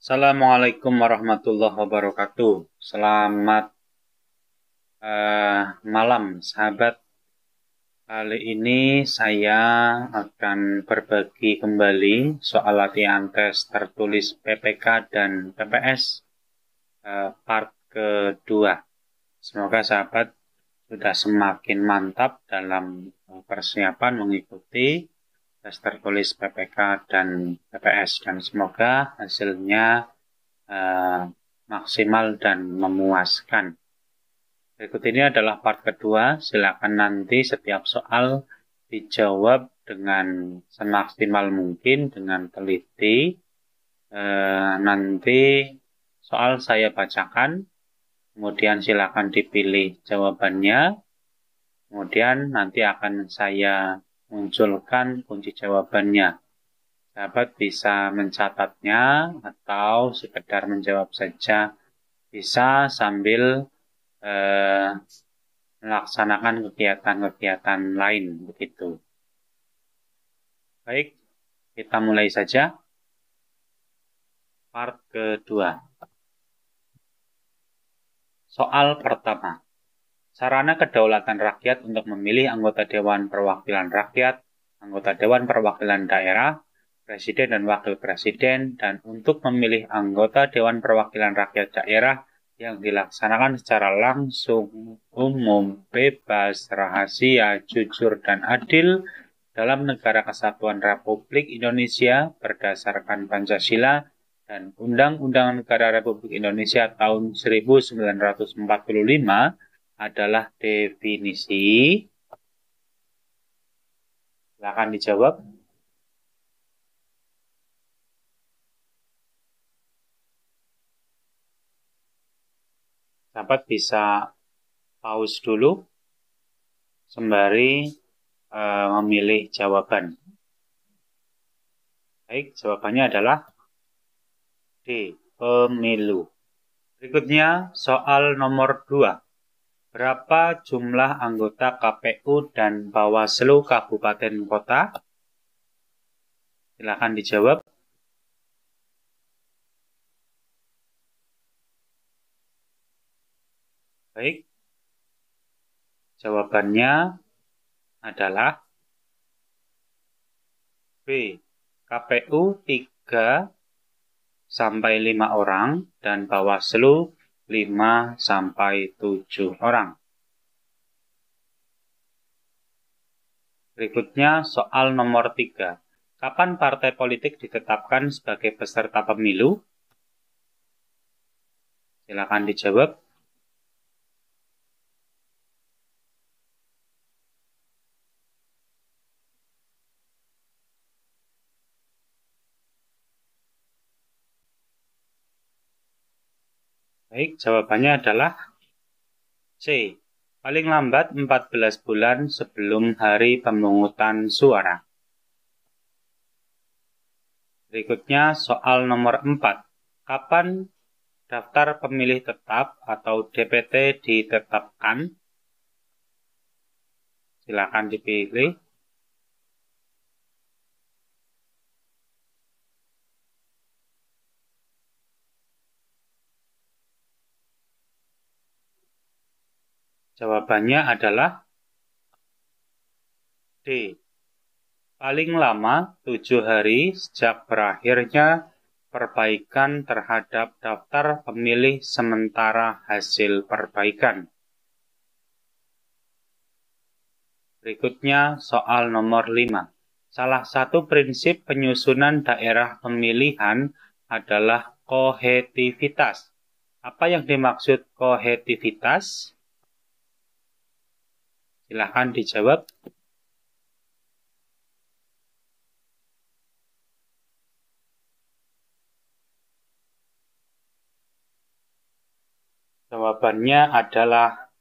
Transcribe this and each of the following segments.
Assalamualaikum warahmatullahi wabarakatuh. Selamat malam, sahabat. Kali ini saya akan berbagi kembali soal latihan tes tertulis PPK dan PPS part kedua. Semoga sahabat sudah semakin mantap dalam persiapan mengikuti tes tertulis PPK dan PPS, dan semoga hasilnya maksimal dan memuaskan. Berikut ini adalah part kedua. Silakan nanti setiap soal dijawab dengan semaksimal mungkin, dengan teliti. Nanti soal saya bacakan, kemudian silakan dipilih jawabannya. Kemudian nanti akan saya munculkan kunci jawabannya. Sahabat bisa mencatatnya atau sekedar menjawab saja, bisa sambil melaksanakan kegiatan-kegiatan lain begitu. Baik, kita mulai saja part kedua. Soal pertama. Sarana kedaulatan rakyat untuk memilih anggota Dewan Perwakilan Rakyat, anggota Dewan Perwakilan Daerah, Presiden dan Wakil Presiden, dan untuk memilih anggota Dewan Perwakilan Rakyat Daerah yang dilaksanakan secara langsung, umum, bebas, rahasia, jujur, dan adil dalam Negara Kesatuan Republik Indonesia berdasarkan Pancasila dan Undang-Undang Negara Republik Indonesia tahun 1945 adalah definisi. Silakan dijawab. Sahabat bisa pause dulu sembari memilih jawaban. Baik, jawabannya adalah D, pemilu. Berikutnya soal nomor 2. Berapa jumlah anggota KPU dan Bawaslu Kabupaten Kota? Silakan dijawab. Baik, jawabannya adalah B, KPU 3-5 orang dan Bawaslu 5-7 orang. Berikutnya soal nomor 3. Kapan partai politik ditetapkan sebagai peserta pemilu? Silakan dijawab. Baik, jawabannya adalah C. Paling lambat 14 bulan sebelum hari pemungutan suara. Berikutnya soal nomor 4. Kapan daftar pemilih tetap atau DPT ditetapkan? Silakan dipilih. Jawabannya adalah D. Paling lama 7 hari sejak berakhirnya perbaikan terhadap daftar pemilih sementara hasil perbaikan. Berikutnya soal nomor 5. Salah satu prinsip penyusunan daerah pemilihan adalah kohetivitas. Apa yang dimaksud kohetivitas? Silahkan dijawab. Jawabannya adalah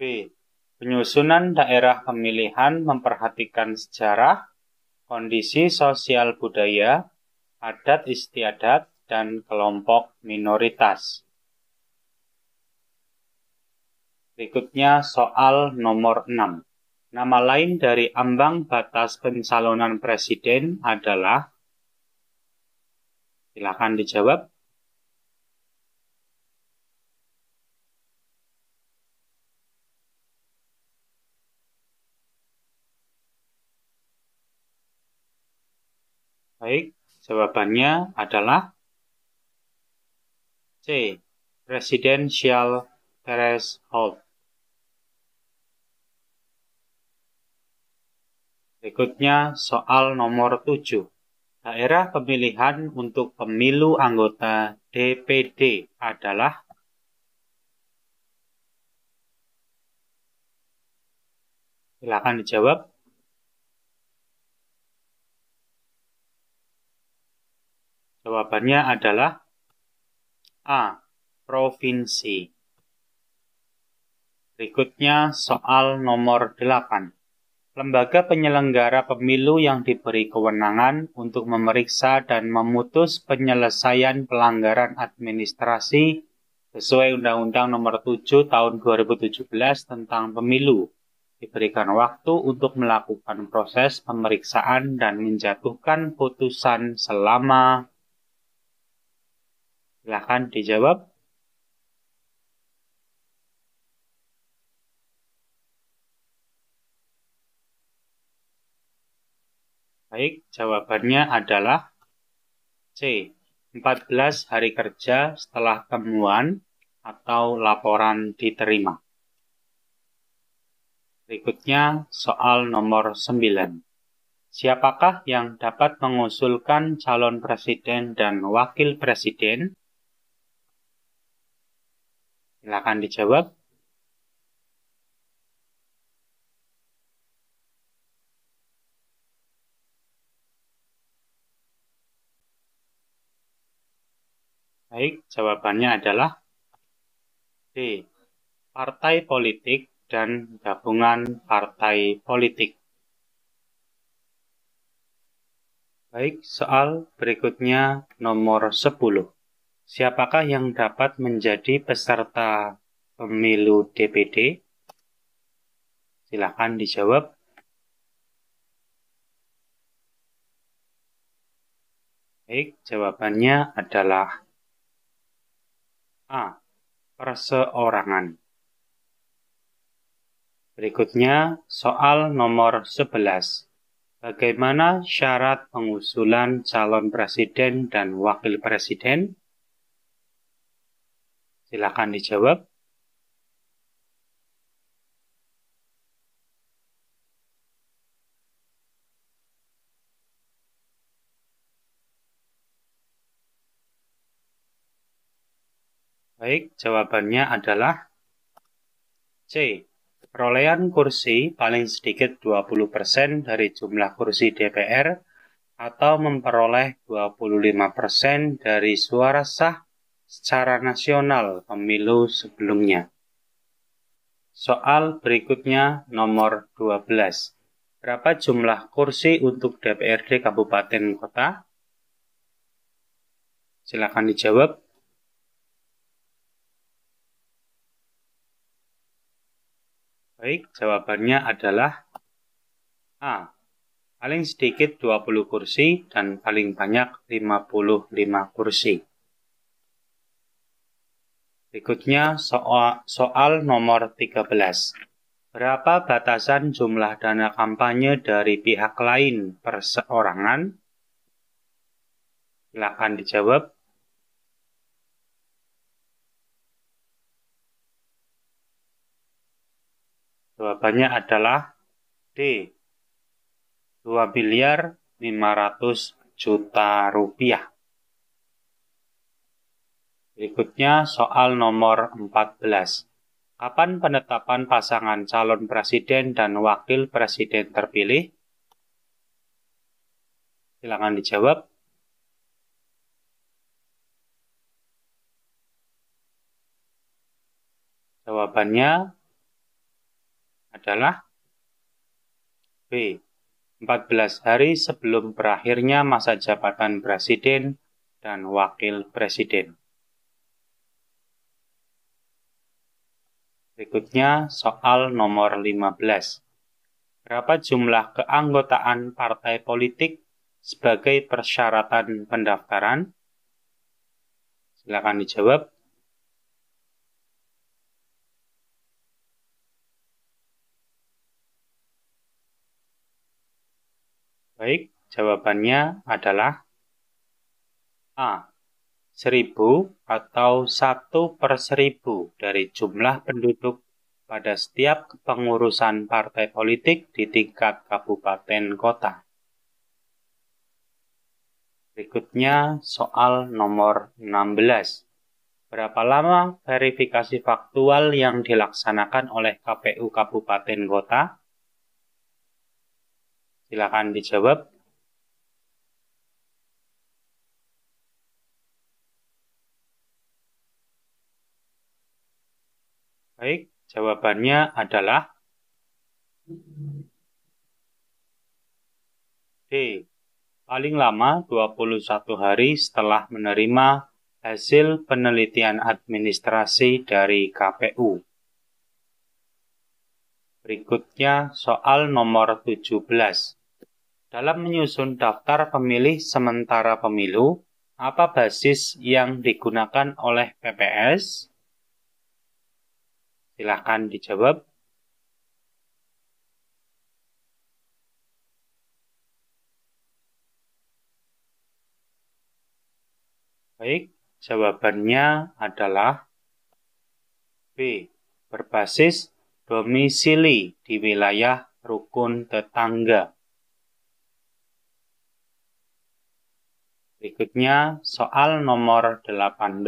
B. Penyusunan daerah pemilihan memperhatikan sejarah, kondisi sosial budaya, adat istiadat, dan kelompok minoritas. Berikutnya soal nomor 6. Nama lain dari ambang batas pencalonan presiden adalah Silakan dijawab. Baik, jawabannya adalah C. Presidential Threshold. Berikutnya soal nomor 7. Daerah pemilihan untuk pemilu anggota DPD adalah silakan dijawab. Jawabannya adalah A. Provinsi. Berikutnya soal nomor 8. Lembaga penyelenggara pemilu yang diberi kewenangan untuk memeriksa dan memutus penyelesaian pelanggaran administrasi sesuai Undang-Undang Nomor 7 Tahun 2017 tentang Pemilu. Diberikan waktu untuk melakukan proses pemeriksaan dan menjatuhkan putusan selama. Silakan dijawab. Baik, jawabannya adalah C. 14 hari kerja setelah temuan atau laporan diterima. Berikutnya soal nomor 9. Siapakah yang dapat mengusulkan calon presiden dan wakil presiden? Silakan dijawab. Baik, jawabannya adalah D. Partai politik dan gabungan partai politik. Baik, soal berikutnya nomor 10. Siapakah yang dapat menjadi peserta pemilu DPD? Silakan dijawab. Baik, jawabannya adalah A. Perseorangan. Berikutnya soal nomor 11. Bagaimana syarat pengusulan calon presiden dan wakil presiden? Silakan dijawab. Baik, jawabannya adalah C. Perolehan kursi paling sedikit 20% dari jumlah kursi DPR atau memperoleh 25% dari suara sah secara nasional pemilu sebelumnya. Soal berikutnya nomor 12. Berapa jumlah kursi untuk DPRD Kabupaten Kota? Silakan dijawab. Baik, jawabannya adalah A. Paling sedikit 20 kursi dan paling banyak 55 kursi. Berikutnya soal nomor 13. Berapa batasan jumlah dana kampanye dari pihak lain perseorangan? Silakan dijawab. Jawabannya adalah D. 2.500 juta rupiah. Berikutnya soal nomor 14. Kapan penetapan pasangan calon presiden dan wakil presiden terpilih? Silakan dijawab. Jawabannya adalah B. 14 hari sebelum berakhirnya masa jabatan presiden dan wakil presiden. Berikutnya soal nomor 15. Berapa jumlah keanggotaan partai politik sebagai persyaratan pendaftaran? Silakan dijawab. Baik, jawabannya adalah A. 1000 atau 1/1000 dari jumlah penduduk pada setiap kepengurusan partai politik di tingkat kabupaten kota. Berikutnya soal nomor 16. Berapa lama verifikasi faktual yang dilaksanakan oleh KPU Kabupaten Kota? Silakan dijawab. Baik, jawabannya adalah D. Paling lama 21 hari setelah menerima hasil penelitian administrasi dari KPU. Berikutnya soal nomor 17. Dalam menyusun daftar pemilih sementara pemilu, apa basis yang digunakan oleh PPS? Silakan dijawab. Baik, jawabannya adalah B. Berbasis domisili di wilayah rukun tetangga. Berikutnya soal nomor 18.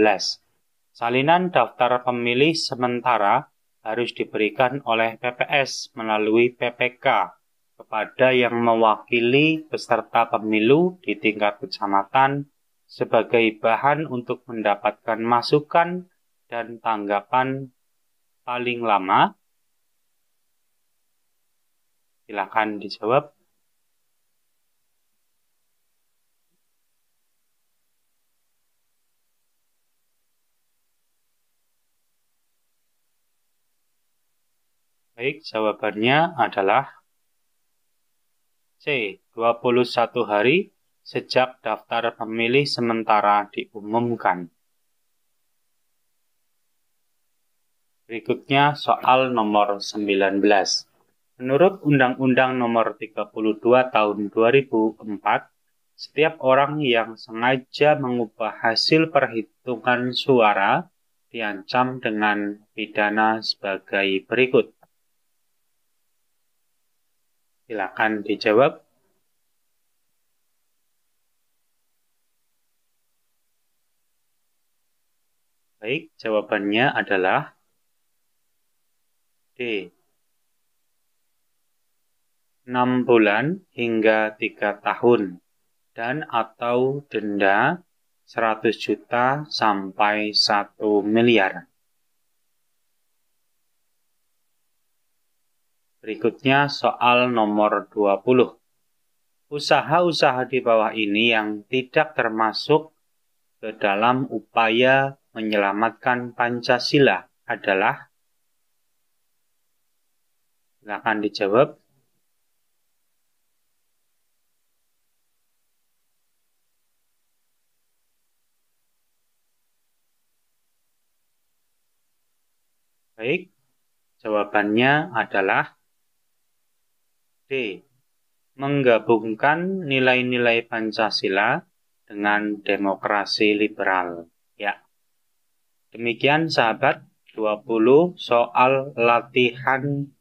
Salinan daftar pemilih sementara harus diberikan oleh PPS melalui PPK kepada yang mewakili peserta pemilu di tingkat kecamatan sebagai bahan untuk mendapatkan masukan dan tanggapan paling lama. Silakan dijawab. Baik, jawabannya adalah C. 21 hari sejak daftar pemilih sementara diumumkan. Berikutnya soal nomor 19. Menurut Undang-Undang Nomor 32 Tahun 2004, setiap orang yang sengaja mengubah hasil perhitungan suara diancam dengan pidana sebagai berikut. Silakan dijawab. Baik, jawabannya adalah D. 6 bulan hingga 3 tahun dan atau denda 100 juta sampai 1 miliar. Berikutnya soal nomor 20. Usaha-usaha di bawah ini yang tidak termasuk ke dalam upaya menyelamatkan Pancasila adalah? Silakan dijawab. Baik, jawabannya adalah D. Menggabungkan nilai-nilai Pancasila dengan demokrasi liberal. Ya. Demikian sahabat 20 soal latihan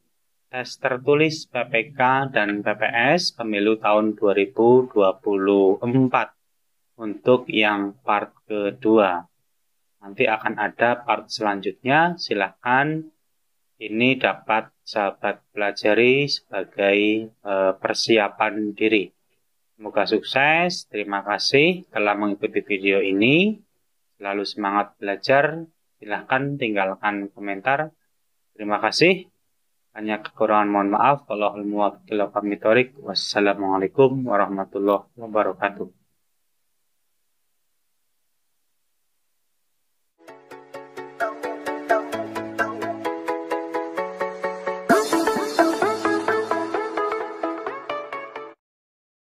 tes tertulis PPK dan PPS pemilu tahun 2024 untuk yang part kedua. Nanti akan ada part selanjutnya, silahkan ini dapat sahabat pelajari sebagai persiapan diri. Semoga sukses, terima kasih telah mengikuti video ini. Selalu semangat belajar, silahkan tinggalkan komentar. Terima kasih. Hanya kekurangan mohon maaf. Wallahul muwaffiq ila aqwamit thoriq. Wassalamualaikum warahmatullahi wabarakatuh.